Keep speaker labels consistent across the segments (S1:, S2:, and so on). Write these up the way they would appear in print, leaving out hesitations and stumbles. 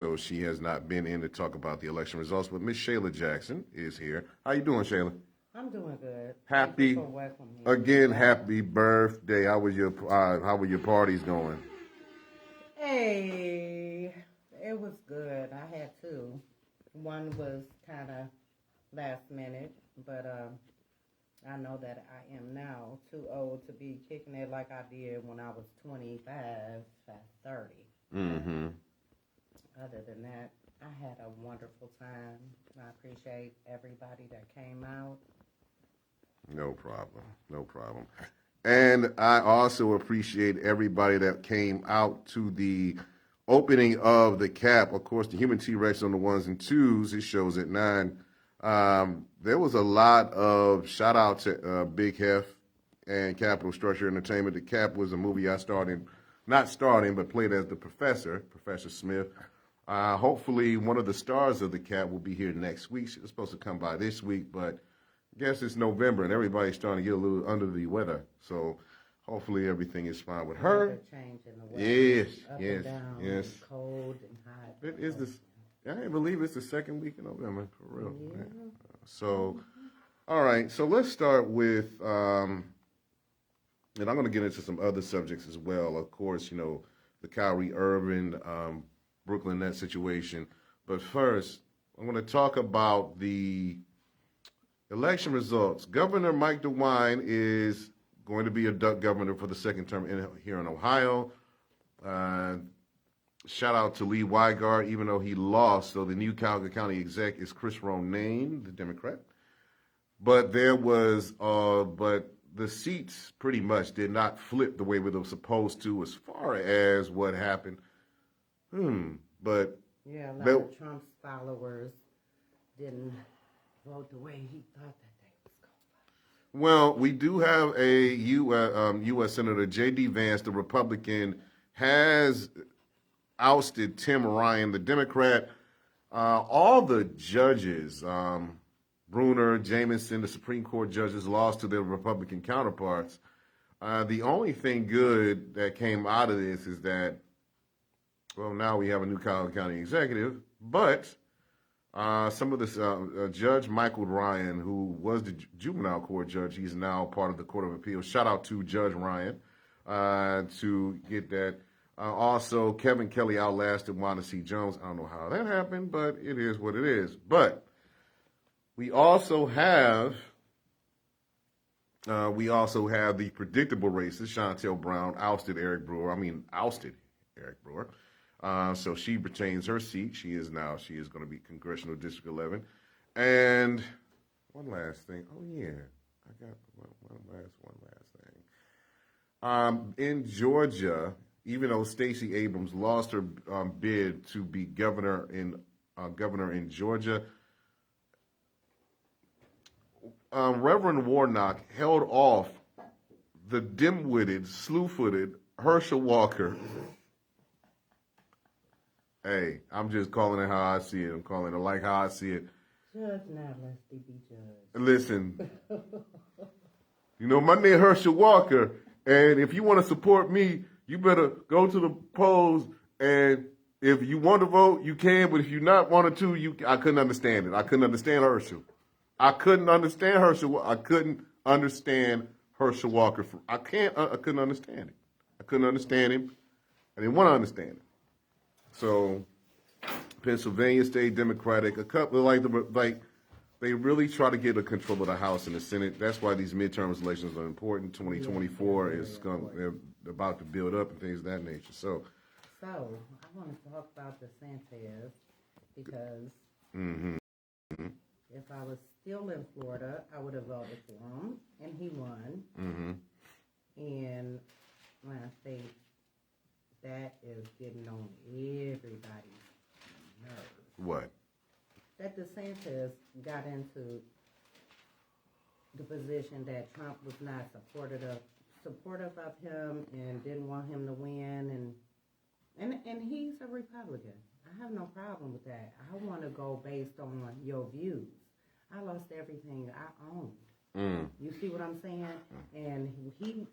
S1: So she has not been in to talk about the election results, but Miss Shayla Jackson is here. How you doing, Shayla?
S2: I'm doing good. Thank
S1: Happy
S2: you for welcoming me.
S1: again. Happy birthday. How were your parties going?
S2: Hey, it was good. I had two. One was kind of last minute, but I know that I am now too old to be kicking it like I did when I was 25, 30.
S1: Mm-hmm.
S2: Other than that, I had a wonderful time. I appreciate everybody that came out.
S1: No problem. No problem. And I also appreciate everybody that came out to the opening of the cap. Of course, the Human T-Rex on the ones and twos. It shows at 9. There was a lot of shout out to Big Hef and Capital Structure Entertainment. The Cap was a movie I but played as the Professor Smith. Hopefully, one of the stars of the Cap will be here next week. She was supposed to come by this week, but I guess it's November and everybody's starting to get a little under the weather. So hopefully everything is fine with her.
S2: Changing the weather.
S1: Yes,
S2: up
S1: yes,
S2: and down,
S1: yes.
S2: and cold and hot.
S1: It is this. I can't believe it's the second week in November, for real.
S2: Yeah.
S1: So, all right. So let's start with, and I'm going to get into some other subjects as well. Of course, the Kyrie Irving, Brooklyn Nets situation. But first, I'm going to talk about the election results. Governor Mike DeWine is going to be a duck governor for the second term here in Ohio. Shout out to Lee Weigart, even though he lost. So the new Cuyahoga County exec is Chris Ronayne, the Democrat. But but the seats pretty much did not flip the way they were supposed to as far as what happened. But
S2: yeah, a lot of Trump's followers didn't vote the way he thought that they was going to vote.
S1: Well, we do have a U.S. Senator J.D. Vance, the Republican, has ousted Tim Ryan, the Democrat. All the judges, Bruner, Jamison, the Supreme Court judges, lost to their Republican counterparts. The only thing good that came out of this is that, well, now we have a new Cuyahoga County executive, but some of this Judge Michael Ryan, who was the juvenile court judge, he's now part of the Court of Appeals. Shout out to Judge Ryan to get that. Also, Kevin Kelly outlasted Wanda C. Jones. I don't know how that happened, but it is what it is. But we also have the predictable races. Chantel Brown ousted Eric Brewer. So she retains her seat. She is going to be Congressional District 11. And one last thing. Oh, yeah. I got one last thing. In Georgia, even though Stacey Abrams lost her bid to be governor in Georgia, Reverend Warnock held off the dim-witted, slew-footed Herschel Walker. Hey, I'm just calling it how I see it. I'm calling it like how I see it.
S2: Judge not lest he be judged.
S1: Listen, my name Herschel Walker, and if you want to support me, you better go to the polls, and if you want to vote, you can, but if you not wanted to, I couldn't understand it. I couldn't understand Herschel. I couldn't understand Herschel Walker. I couldn't understand understand it. I couldn't understand him. I didn't want to understand it. So, Pennsylvania State Democratic, a couple they really try to get a control of the House and the Senate. That's why these midterm elections are important. 2024 they're about to build up and things of that nature. So
S2: I want to talk about DeSantis because if I was still in Florida, I would have voted for him, and he won. And I think that is getting on everybody's nerves.
S1: What?
S2: That DeSantis got into the position that Trump was not supportive of him and didn't want him to win, and he's a Republican. I have no problem with that. I want to go based on your views. I lost everything I owned. You see what I'm saying? And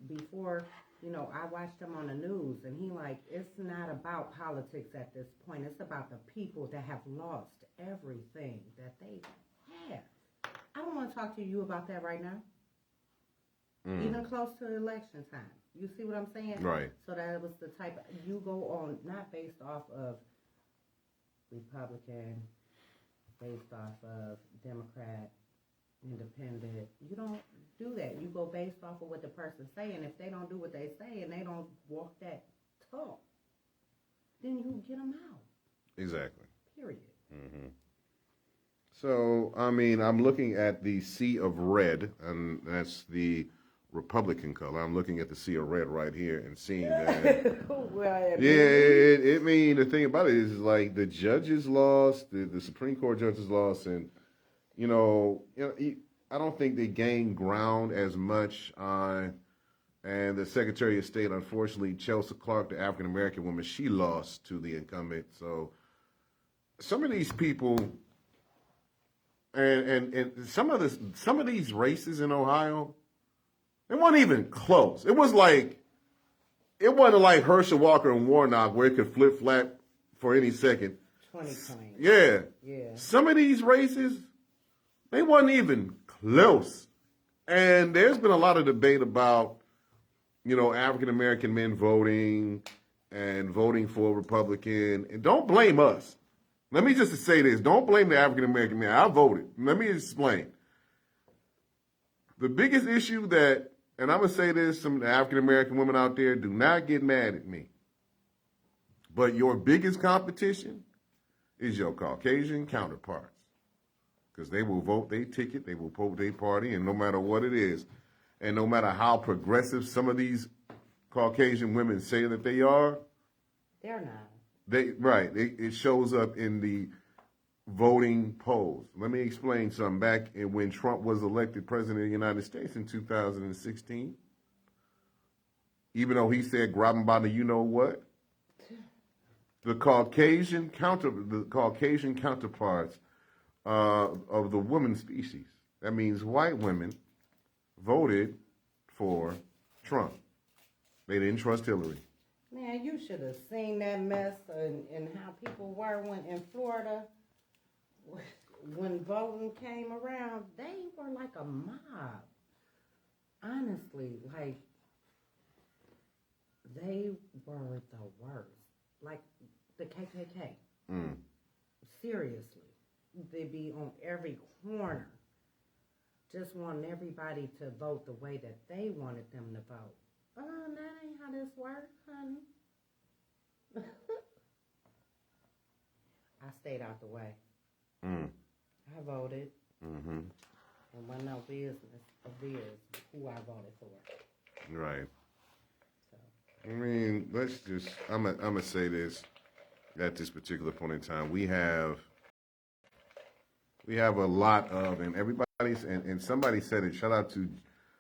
S2: before You know, I watched him on the news, and he like, it's not about politics at this point. It's about the people that have lost everything that they have. I don't want to talk to you about that right now. Even close to election time. You see what I'm saying?
S1: Right.
S2: So that was the type you go on, not based off of Republican, based off of Democrat, Independent. You don't do that. You go based off of what the person's saying. If they don't do what they say and they don't walk that talk, then you get them out.
S1: Exactly.
S2: Period.
S1: So, I mean, I'm looking at the sea of red, and that's the Republican color. I'm looking at the sea of red right here and seeing that.
S2: Well,
S1: Yeah, I mean, the thing about it is like the judges lost, the Supreme Court judges lost, and I don't think they gained ground as much. And the Secretary of State, unfortunately, Chelsea Clark, the African American woman, she lost to the incumbent. So some of these people, and some of these races in Ohio, they weren't even close. It wasn't like Herschel Walker and Warnock where it could flip flap for any second.
S2: 2020.
S1: Yeah.
S2: Yeah.
S1: Some of these races, they wasn't even close. And there's been a lot of debate about, African American men voting and voting for a Republican. And don't blame us. Let me just say this. Don't blame the African American man. I voted. Let me explain. The biggest issue that, and I'm going to say this, some of the African American women out there, do not get mad at me. But your biggest competition is your Caucasian counterparts. Because they will vote their ticket, they will vote their party, and no matter what it is, and no matter how progressive some of these Caucasian women say that they are,
S2: they're not.
S1: It shows up in the voting polls. Let me explain something. Back when Trump was elected president of the United States in 2016, even though he said grab him by the you-know-what, the Caucasian counterparts of the woman species, that means white women, voted for Trump. They didn't trust Hillary.
S2: Man, you should have seen that mess and how people were when in Florida. When voting came around, they were like a mob. Honestly, like, they were the worst. Like the KKK. Seriously. They'd be on every corner. Just wanting everybody to vote the way that they wanted them to vote. Oh, that ain't how this works, honey. I stayed out the way. I voted. And wasn't no business of theirs who I voted for.
S1: Right.
S2: So.
S1: I mean, I'm gonna say this at this particular point in time. We have a lot of, and everybody's, and somebody said it, shout out to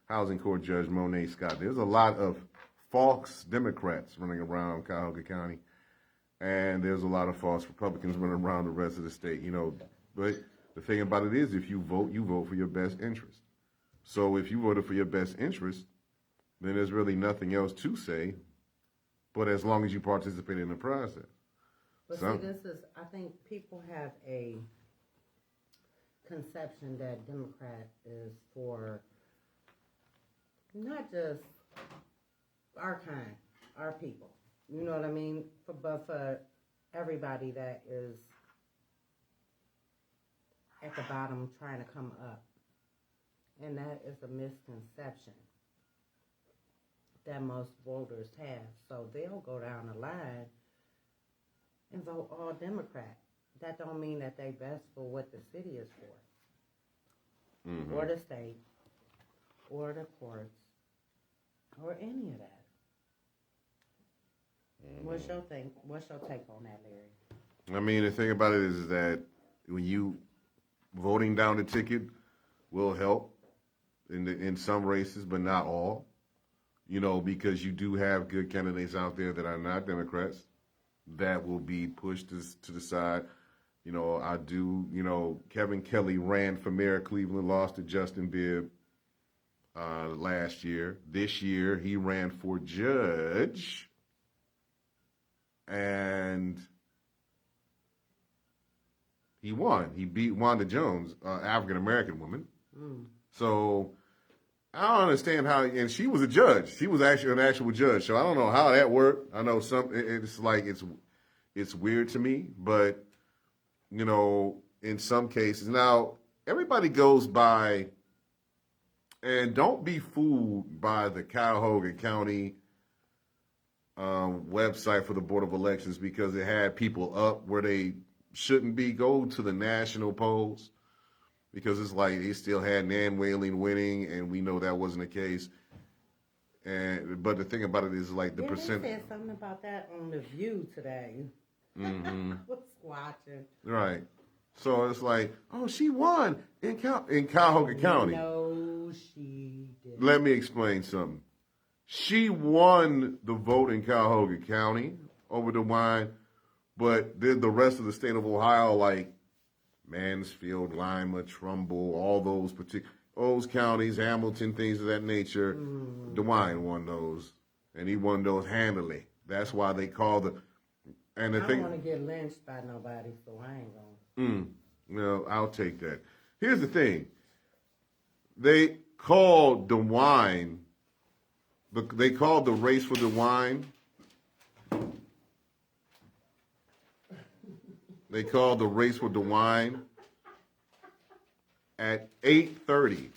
S1: Housing Court Judge Monet Scott. There's a lot of false Democrats running around Cuyahoga County, and there's a lot of false Republicans running around the rest of the state, But the thing about it is, if you vote for your best interest. So if you voted for your best interest, then there's really nothing else to say, but as long as you participate in the process.
S2: But see, I think people have a conception that Democrat is for not just our kind, our people. You know what I mean? But for everybody that is at the bottom trying to come up. And that is a misconception that most voters have. So they'll go down the line and vote all Democrat. That don't mean that they best for what the city is for. Or the state, or the courts, or any of that. What's your take on that, Larry?
S1: I mean, the thing about it is that when you voting down the ticket will help in some races, but not all. Because you do have good candidates out there that are not Democrats that will be pushed to the side. Kevin Kelly ran for mayor of Cleveland, lost to Justin Bibb. last year. This year, he ran for judge, and he won. He beat Wanda Jones, African American woman. So I don't understand how. And she was a judge. She was actually an actual judge. So I don't know how that worked. I know it's like it's weird to me, but in some cases now everybody goes by. And don't be fooled by the Cuyahoga County website for the Board of Elections because it had people up where they shouldn't be. Go to the national polls because it's like they still had Nan Whaling winning, and we know that wasn't the case. But the thing about it is like the percent.
S2: They said something about that on The View today.
S1: Mm-hmm.
S2: I was watching.
S1: Right. So it's like, oh, she won in Cuyahoga County.
S2: No, she didn't.
S1: Let me explain something. She won the vote in Cuyahoga County over DeWine, but then the rest of the state of Ohio, like Mansfield, Lima, Trumbull, all those counties, Hamilton, things of that nature, DeWine won those, and he won those handily. That's why they call the. And the
S2: I
S1: thing.
S2: don't want to get lynched by nobody, so I ain't gonna.
S1: No, I'll take that. Here's the thing. They called DeWine. They called the race for DeWine. They called the race for DeWine at 8:30.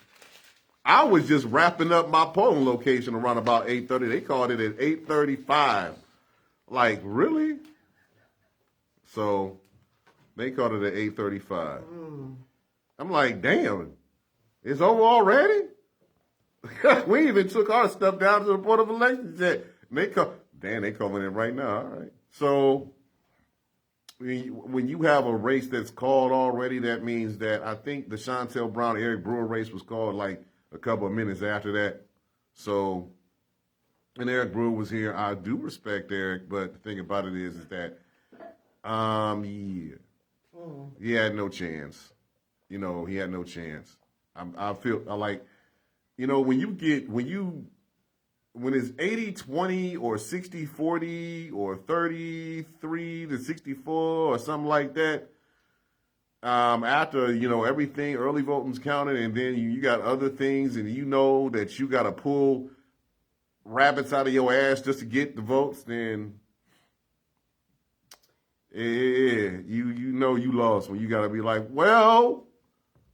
S1: I was just wrapping up my polling location around about 8:30. They called it at 8:35. Like, really? So they called it at 8:35. I'm like, damn, it's over already? We even took our stuff down to the Board of Elections yet. They calling it right now. All right. So when you have a race that's called already, that means that I think the Chantel Brown Eric Brewer race was called like a couple of minutes after that. So, and Eric Brewer was here. I do respect Eric, but the thing about it is that, he had no chance. He had no chance. I feel like, when it's 80-20 or 60-40 or 33-64 or something like that, after, everything, early voting's counted, and then you got other things, and that you got to pull rabbits out of your ass just to get the votes, then you lost when you got to be like, well,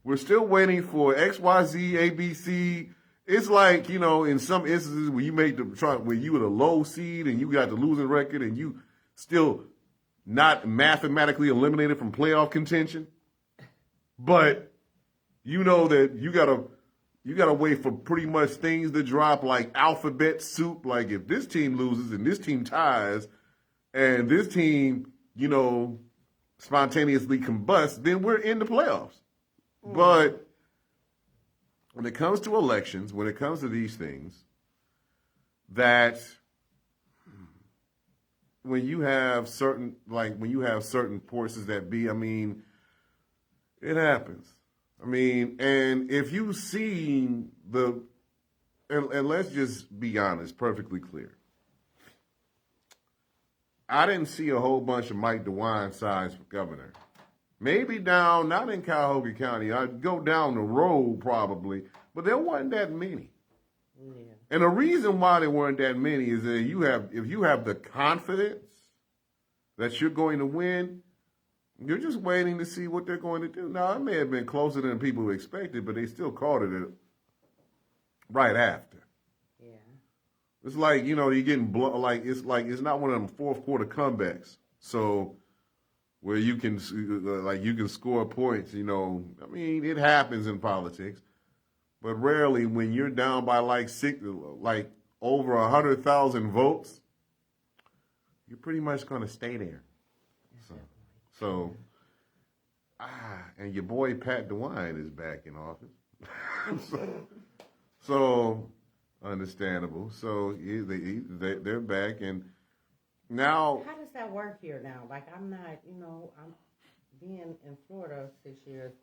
S1: we're still waiting for XYZ, ABC. It's like, in some instances when you when you were the low seed and you got the losing record and you still not mathematically eliminated from playoff contention, but that you gotta wait for pretty much things to drop like alphabet soup. Like if this team loses and this team ties and this team, spontaneously combusts, then we're in the playoffs. But when it comes to elections, when it comes to these things, that when you have certain forces that be, it happens. And if you've seen and let's just be honest, perfectly clear. I didn't see a whole bunch of Mike DeWine signs for governor. Maybe down, not in Cuyahoga County. I'd go down the road probably, but there weren't that many. Yeah. And the reason why there weren't that many is that if you have the confidence that you're going to win, you're just waiting to see what they're going to do. Now, it may have been closer than people expected, but they still called it right after. Yeah. It's like, you're getting it's not one of them fourth quarter comebacks. So where you can score points, it happens in politics, but rarely when you're down by over 100,000 votes, you're pretty much going to stay there. And your boy Pat DeWine is back in office, so understandable. So they're back and. Now,
S2: how does that work here now? Like, I'm not, I'm being in Florida 6 years.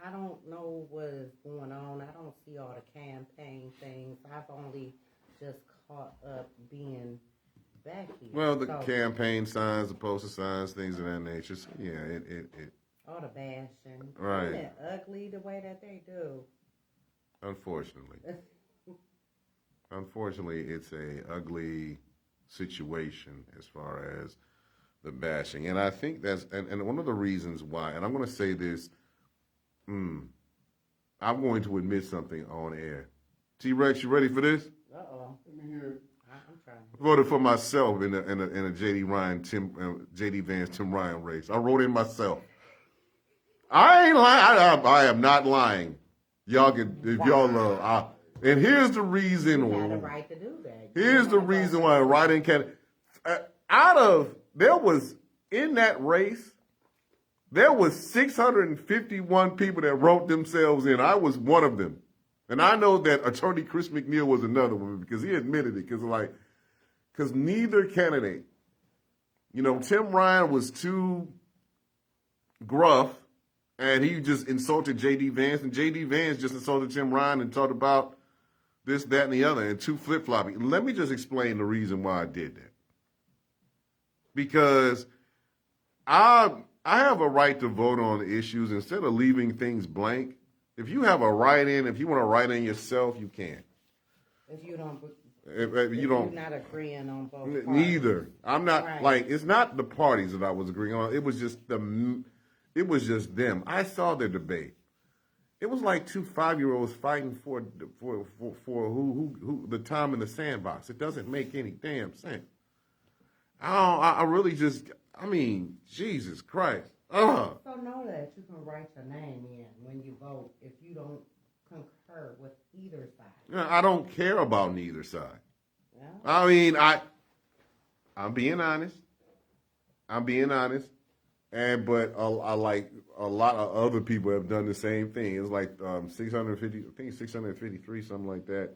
S2: I don't know what is going on. I don't see all the campaign things. I've only just caught up being back here.
S1: Well, the
S2: So,
S1: campaign signs, the poster signs, things of that nature. So, yeah, it
S2: all the bashing.
S1: Right.
S2: Isn't it ugly the way that they do?
S1: Unfortunately, it's a ugly situation as far as the bashing. And I think that's, and one of the reasons why, and I'm going to say this, I'm going to admit something on air. T-Rex, you ready for this?
S2: Uh-oh.
S1: Let me hear it.
S2: I'm trying.
S1: I voted for myself in a JD Vance Tim Ryan race. I wrote in myself. I ain't lying. I am not lying. Y'all can, if y'all love. And here's the reason.
S2: You got a right to do that.
S1: Here's the reason why writing can. There was in that race, there was 651 people that wrote themselves in. I was one of them, and I know that Attorney Chris McNeil was another one because he admitted it. Because neither candidate, Tim Ryan was too gruff. And he just insulted J.D. Vance, and J.D. Vance just insulted Tim Ryan and talked about this, that, and the other, and too flip-floppy. Let me just explain the reason why I did that. Because I have a right to vote on issues instead of leaving things blank. If you have a write-in, if you want to write in yourself, you can.
S2: If you don't...
S1: If
S2: you're not agreeing on both parties.
S1: Neither. I'm not,
S2: right.
S1: It's not the parties that I was agreeing on. It was just them. I saw the debate. It was like two 5-year-olds fighting for who the time in the sandbox. It doesn't make any damn sense. I really just, Jesus Christ.
S2: So know that you can write your name in when you vote if you don't concur with either side.
S1: I don't care about neither side.
S2: Yeah.
S1: I'm being honest. But I like a lot of other people have done the same thing. It's like 650, I think 653, something like that,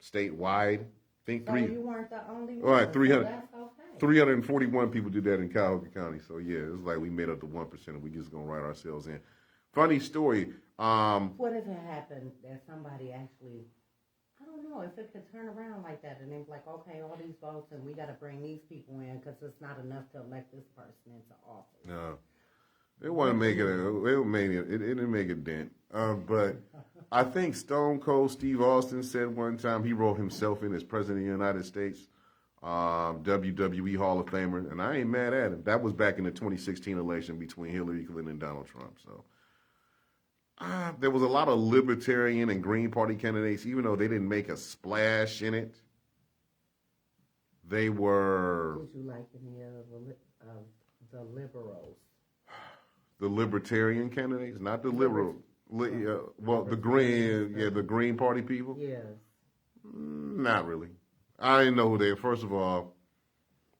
S1: statewide. I think
S2: so you weren't the only one.
S1: All right, 300,
S2: so that's okay.
S1: 341 people did that in Cuyahoga County. So yeah, it's like we made up the 1% and we just gonna write ourselves in. Funny story.
S2: What if it happened that somebody actually, I don't know, if it could turn around like that and it's like, okay, all these votes and we got to bring these people in because it's not enough to elect this person into office.
S1: No, it wasn't make it. It didn't make a dent. But I think Stone Cold Steve Austin said one time he wrote himself in as president of the United States, WWE Hall of Famer, and I ain't mad at him. That was back in the 2016 election between Hillary Clinton and Donald Trump. So. There was a lot of Libertarian and Green Party candidates, even though they didn't make a splash in it. They were...
S2: Would you like any of the liberals?
S1: The Libertarian candidates, not the liberal. The Green Party people?
S2: Yes.
S1: Not really. I didn't know who they were. First of all,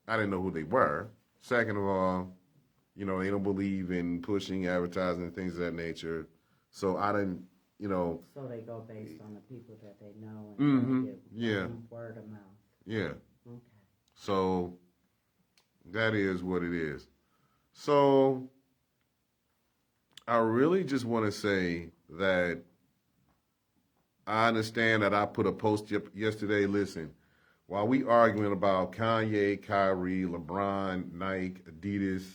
S1: I didn't know who they were. Second of all, they don't believe in pushing advertising and things of that nature. So I didn't,
S2: So they go based on the people that they know and get word of mouth.
S1: Yeah.
S2: Okay.
S1: So that is what it is. So I really just want to say that I understand that I put a post yesterday. Listen, while we arguing about Kanye, Kyrie, LeBron, Nike, Adidas,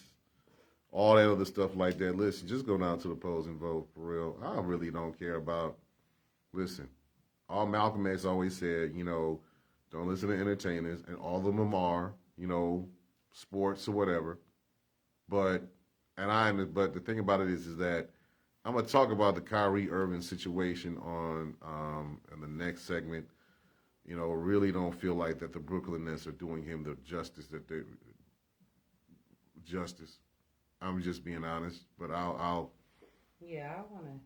S1: all that other stuff like that. Listen, just go down to the polls and vote for real. I really don't care about, listen, all Malcolm X always said, don't listen to entertainers, and all of them are, sports or whatever. But the thing about it is that I'm going to talk about the Kyrie Irving situation in the next segment. Really don't feel like that the Brooklyn Nets are doing him the justice I'm just being honest, but I'll.
S2: Yeah, I want to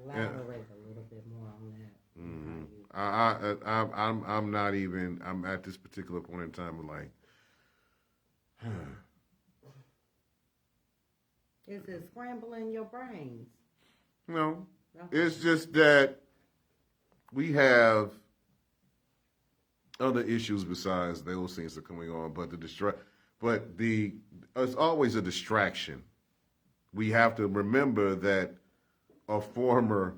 S2: elaborate a little bit more on that.
S1: Mm-hmm. I'm not even. I'm at this particular point in time, like.
S2: Is it scrambling your brains?
S1: No, it's just that we have other issues besides those things that are coming on, but it's always a distraction we have to remember that a former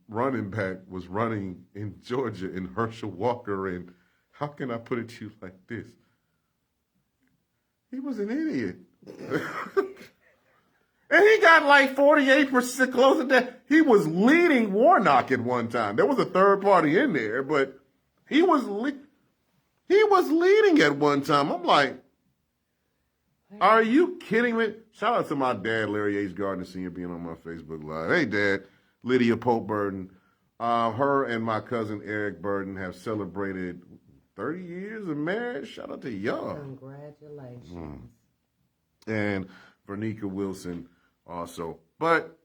S1: running back was running in Georgia in Herschel Walker, and how can I put it to you like this? He was an idiot. And he got like 48% close to that. He was leading Warnock at one time. There was a third party in there, but he was leading at one time. I'm like, are you kidding me? Shout out to my dad, Larry H. Gardner Sr., being on my Facebook Live. Hey, Dad. Lydia Pope Burden. Her and my cousin Eric Burden have celebrated 30 years of marriage. Shout out to y'all.
S2: Congratulations.
S1: And Vernica Wilson also. But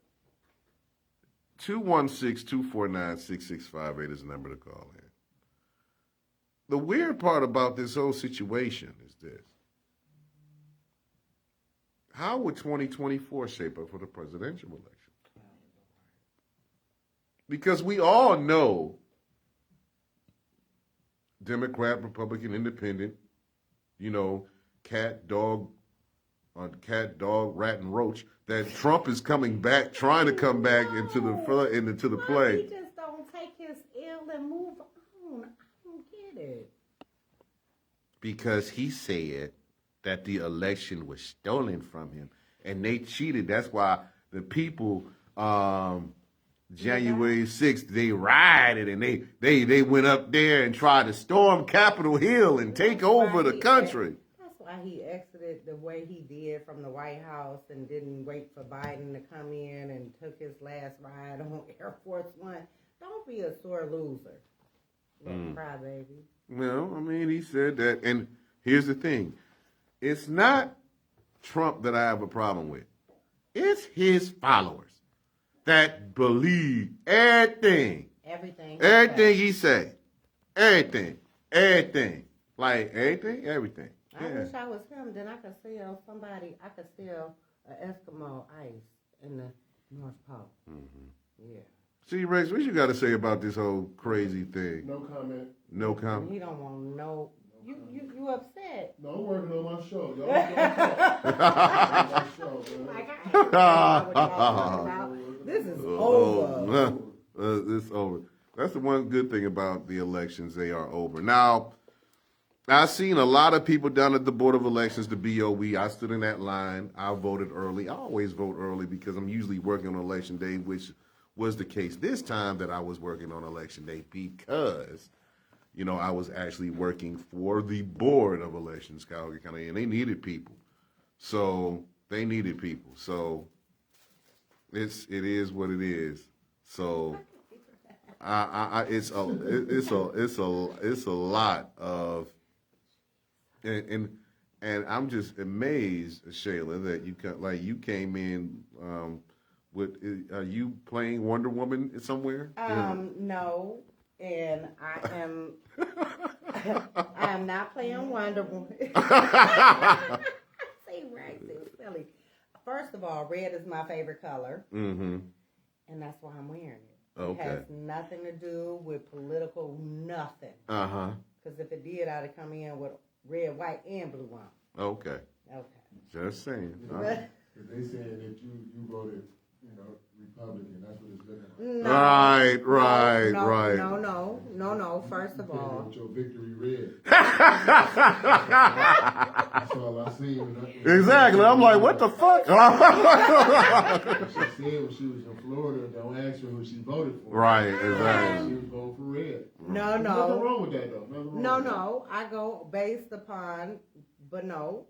S1: 216-249-6658 is the number to call in. The weird part about this whole situation is this. How would 2024 shape up for the presidential election? Because we all know Democrat, Republican, Independent, cat, dog, rat, and roach, that Trump is coming back, trying to come back into the play.
S2: He just don't take his ill and move on. I don't get it.
S1: Because he said that the election was stolen from him, and they cheated. That's why the people, January 6th, they rioted, and they went up there and tried to storm Capitol Hill and take over the country.
S2: That's why he exited the way he did from the White House and didn't wait for Biden to come in and took his last ride on Air Force One. Don't be a sore loser. Little crybaby.
S1: Well, I mean, he said that. And here's the thing. It's not Trump that I have a problem with. It's his followers that believe everything. Everything he say. Everything. Like, everything.
S2: I wish I was him. Then I could sell an Eskimo ice in the North Pole.
S1: Mm-hmm.
S2: Yeah.
S1: See, Rex, what you got to say about this whole crazy thing?
S3: No comment.
S1: No comment.
S2: He don't want no. You upset?
S3: No, I'm working on my show. Y'all
S2: This is over.
S1: It's over. That's the one good thing about the elections. They are over. Now, I've seen a lot of people down at the Board of Elections, the BOE. I stood in that line. I voted early. I always vote early because I'm usually working on Election Day, which was the case this time that I was working on Election Day because, I was actually working for the Board of Elections, Calgary County, and they needed people. So it is what it is. So it's a lot of, and I'm just amazed, Shayla, that you came in are you playing Wonder Woman somewhere?
S2: No, and I am not playing Wonder Woman. Say right, it's silly. First of all, red is my favorite color, and that's why I'm wearing it.
S1: Okay.
S2: It has nothing to do with political nothing. Because if it did, I'd have come in with red, white, and blue on.
S1: Okay. Just saying.
S3: They saying that you voted, Republican. That's what it's looking like.
S2: No,
S1: Right.
S2: No. First of all,
S3: with your victory red. That's all I see.
S1: Exactly. I'm like, what the fuck?
S3: She said when she was in Florida, don't ask her who she voted for.
S1: Right, exactly.
S3: She was voting for red.
S2: No.
S3: Nothing wrong with that, though.
S2: No. I go based upon, but no,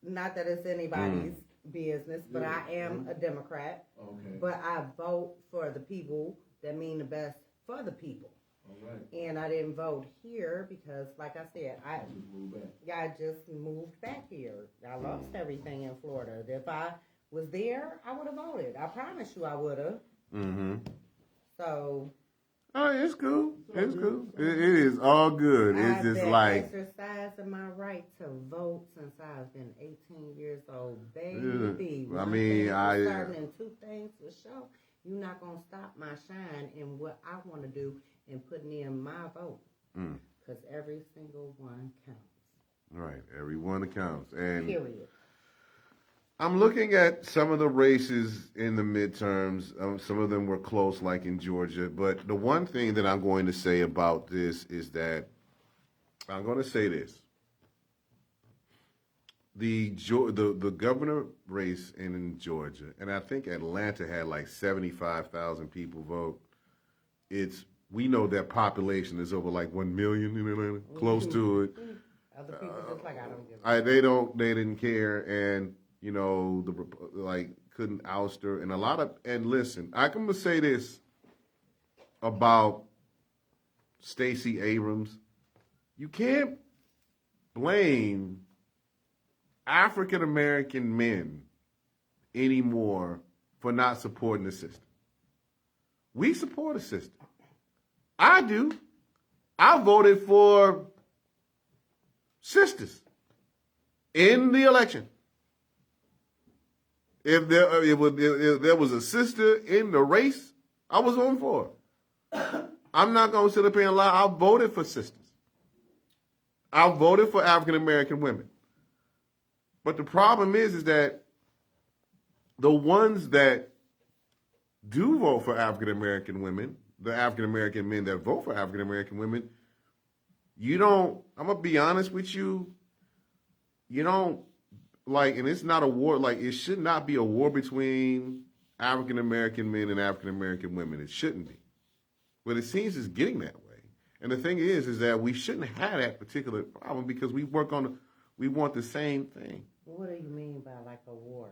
S2: not that it's anybody's business, but I am a Democrat.
S3: Okay.
S2: But I vote for the people that mean the best for the people.
S3: All right.
S2: And I didn't vote here because, like I said, I just moved back here. I lost everything in Florida. If I was there, I would have voted. I promise you I would have. So.
S1: Oh, it's cool. It's cool. It is all good. It's just
S2: I've been
S1: like
S2: exercising my right to vote since I've been 18 years old, baby.
S1: I mean,
S2: starting in two things for sure. You're not gonna stop my shine in what I want to do and putting in my vote, because every single one counts.
S1: Right, every one counts. And
S2: period.
S1: I'm looking at some of the races in the midterms. Some of them were close, like in Georgia. But the one thing that I'm going to say about this is that I'm going to say this: the governor race in Georgia, and I think Atlanta had like 75,000 people vote. We know that population is over like 1 million in Atlanta, close to it.
S2: Other people just like, I don't give
S1: They didn't care, and couldn't oust her, and listen, I'm gonna say this about Stacey Abrams: you can't blame African American men anymore for not supporting the system. We support the system. I do. I voted for sisters in the election. If there was a sister in the race, I was voting for her. I'm not going to sit up here and lie. I voted for sisters. I voted for African American women. But the problem is that the ones that do vote for African American women, the African American men that vote for African American women, I'm going to be honest with you, and it's not a war, it should not be a war between African American men and African American women. It shouldn't be. But it seems it's getting that way. And the thing is that we shouldn't have that particular problem because we want the same thing.
S2: What do you mean by like a war?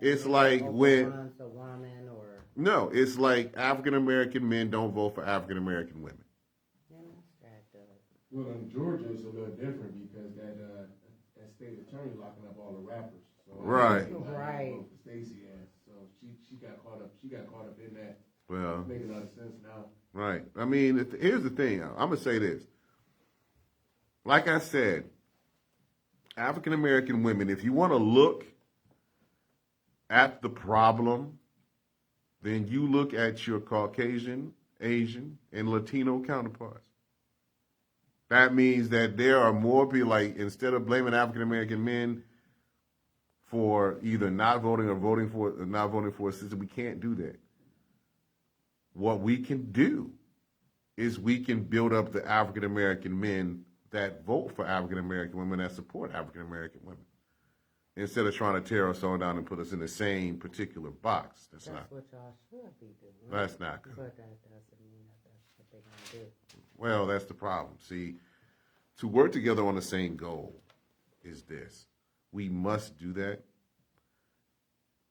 S1: It's like when
S2: one's a woman or
S1: no, it's like African American men don't vote for African American women.
S3: Well, in Georgia, it's a little different because that state attorney locking up all the rappers. So
S1: right.
S3: Stacey ass. So she got caught up. She got caught up in that.
S1: Well,
S3: it's making a lot of sense now.
S1: Right. I mean, here's the thing. I'm gonna say this. Like I said, African American women. If you want to look at the problem, then you look at your Caucasian, Asian, and Latino counterparts. That means that there are more people, instead of blaming African American men for either not voting or not voting for a system, we can't do that. What we can do is we can build up the African American men that vote for African American women, that support African American women, instead of trying to tear us all down and put us in the same particular box. That's
S2: what y'all should be doing.
S1: That's not good.
S2: But that doesn't mean that that's what they're going to do.
S1: Well, that's the problem. See, to work together on the same goal is this. We must do that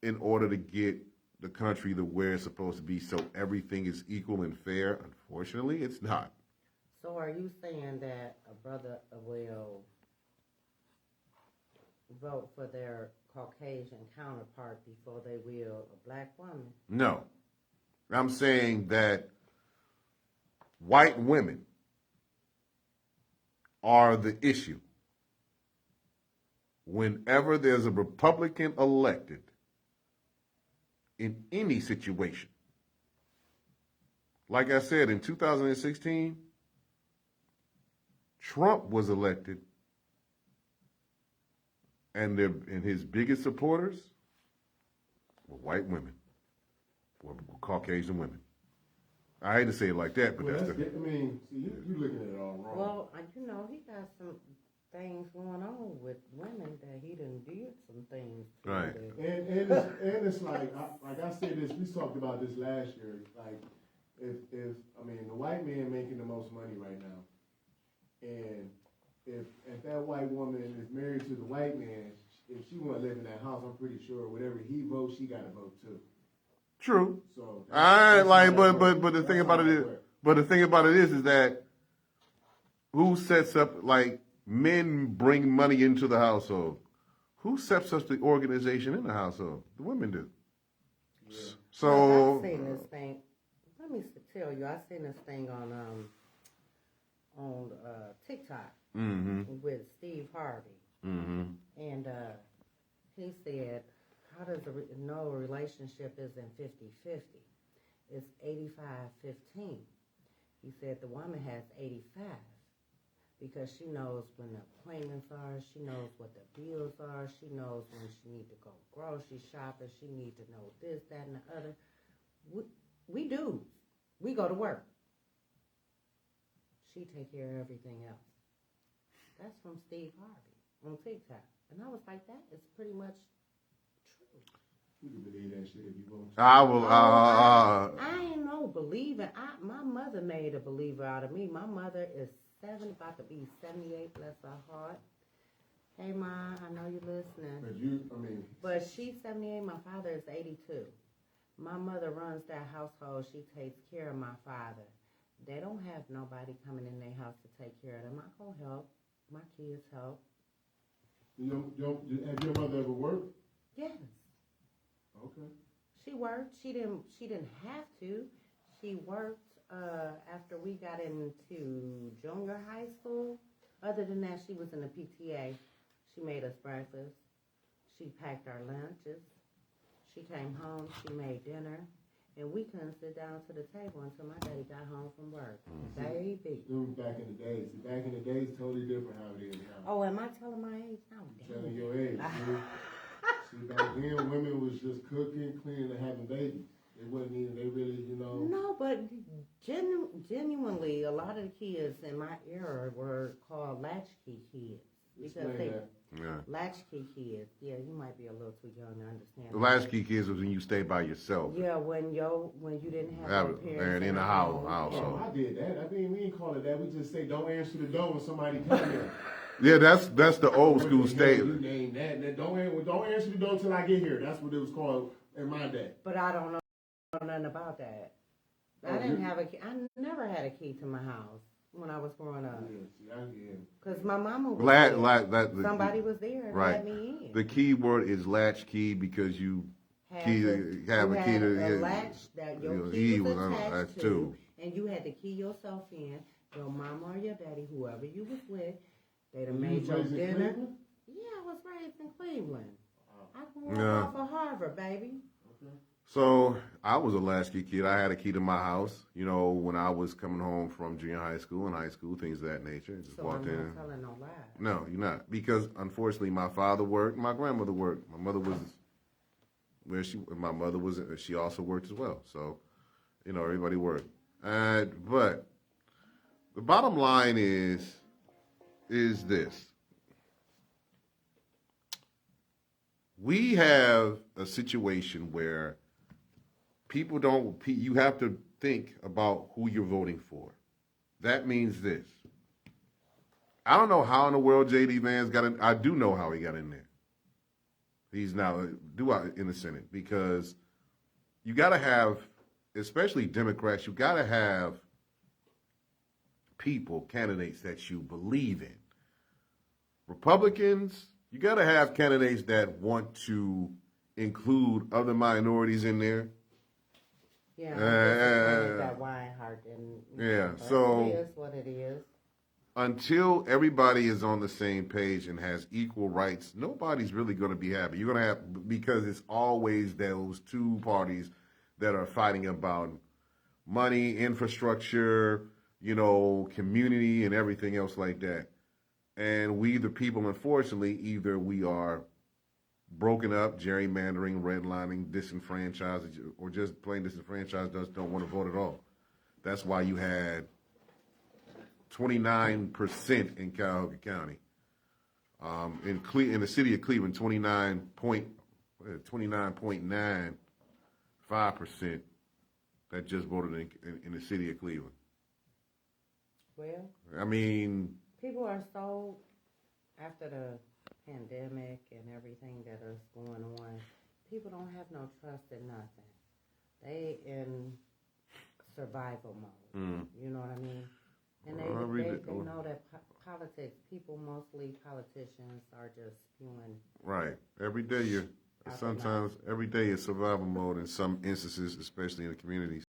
S1: in order to get the country to where it's supposed to be so everything is equal and fair. Unfortunately, it's not.
S2: So are you saying that a brother will vote for their Caucasian counterpart before they will a black woman?
S1: No. I'm saying that white women are the issue. Whenever there's a Republican elected in any situation, like I said, in 2016, Trump was elected, and his biggest supporters were white women, were Caucasian women. I hate to say it like that, but
S3: See, you're looking at it all wrong.
S2: Well, he got some things going on with women that he done did some things to.
S1: Right.
S3: And it's like I said this, we talked about this last year. Like, if the white man making the most money right now, and if that white woman is married to the white man, if she want to live in that house, I'm pretty sure whatever he votes, she got to vote too.
S1: True.
S3: So
S1: but the thing about it is that who sets up, men bring money into the household. Who sets up the organization in the household? The women do. Yeah. So
S2: I've seen this thing. Let me tell you, I seen this thing on TikTok with Steve Harvey, and he said, "How does no relationship isn't 50-50? It's 85-15." He said the woman has 85. because she knows when the appointments are, she knows what the bills are, she knows when she need to go grocery shopping, she need to know this, that, and the other. We do. We go to work. She take care of everything else. That's from Steve Harvey on TikTok. And I was like, that is pretty much true.
S3: You can believe that shit if you want to.
S1: I will.
S2: I ain't no believing. My mother made a believer out of me. My mother is about to be 78, bless her heart. Hey, Ma, I know you're listening. But she's 78, my father is 82. My mother runs that household. She takes care of my father. They don't have nobody coming in their house to take care of them. I go help. My kids help.
S3: Have your mother ever worked?
S2: Yes.
S3: Okay.
S2: She worked. She didn't have to. She worked after we got into junior high school. Other than that, she was in the PTA. She made us breakfast. She packed our lunches. She came home. She made dinner. And we couldn't sit down to the table until my daddy got home from work. Baby.
S3: It was back in the days. See, back in the days, totally different how it is now.
S2: Oh, am I telling my age? No, damn.
S3: Telling your age. See, back then, women was just cooking, cleaning, and having babies. It wasn't even, they really,
S2: No, but genuinely, a lot of the kids in my era were called latchkey kids. Because they, latchkey kids. Yeah, you might be a little too young to understand.
S1: The latchkey kids was when you stayed by yourself.
S2: Yeah, when you didn't have your parents
S1: in the house.
S3: Oh, I did that. I mean, we didn't call it that. We just say, don't answer the door when somebody comes in.
S1: Yeah, that's the old school statement.
S3: You named that. Don't answer the door until I get here. That's what it was called in my day.
S2: But I don't know nothing about that. I didn't have a key. I never had a key to my house when I was growing up. Because my mama was somebody was there and let me in.
S1: The key word is latchkey because you have a key to
S2: a latch that your key was attached to, and you had to key yourself in. Your mama or your daddy, whoever you was with, they'd have made your dinner. Yeah, I was raised in Cleveland. I grew up off of Harvard, baby.
S1: So I was a latchkey kid. I had a key to my house, when I was coming home from junior high school and high school, things of that nature. Just walked in.
S2: I'm not telling no lies.
S1: No, you're not. Because unfortunately my father worked, my grandmother worked. My mother was she also worked as well. So, everybody worked. But the bottom line is this. We have a situation where you have to think about who you're voting for. That means this. I don't know how in the world J.D. Vance got in. I do know how he got in there. He's now in the Senate because you got to have, especially Democrats, you got to have candidates that you believe in. Republicans, you got to have candidates that want to include other minorities in there.
S2: Yeah, that Weinhardt and
S1: so
S2: it is what it is.
S1: Until everybody is on the same page and has equal rights, nobody's really going to be happy. You're going to have, because it's always those two parties that are fighting about money, infrastructure, community, and everything else like that. And we, the people, unfortunately, either we are broken up, gerrymandering, redlining, disenfranchised, or just plain disenfranchised, just don't want to vote at all. That's why you had 29% in Cuyahoga County. In the city of Cleveland, 29.95% that just voted in the city of Cleveland.
S2: Well,
S1: I mean,
S2: people are so, after the pandemic and everything that is going on, people don't have no trust in nothing. They in survival mode. You know what I mean? And they know that politics, politicians are just spewing.
S1: Right. Every day every day is survival mode in some instances, especially in the communities.